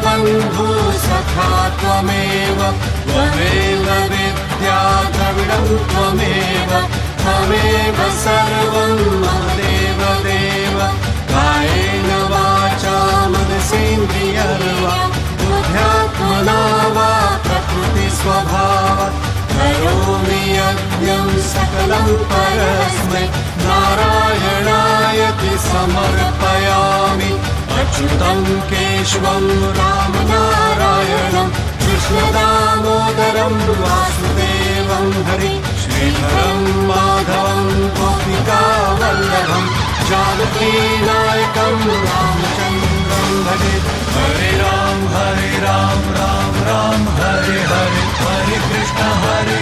बन्धु सखा त्वमेव त्वमेव विद्या द्रविणं त्वमेव त्वमेव सर्वं मम देवदेव कायेन वाचा मनसेन्द्रियर्वा बुद्ध्यात्मना वा प्रकृतिस्वभावात् करोमि यज्ञं सकलं परस्मै नारायणायति समर्पयामि अच्युतं केशवं रामनारायणं कृष्णदामोदरं वासुदेवं हरि श्रीधरं माधवं गोपिकावल्लभं जानकीनायकं रामचन्द्रं भजे हरे राम राम राम हरे हरे हरे कृष्ण हरे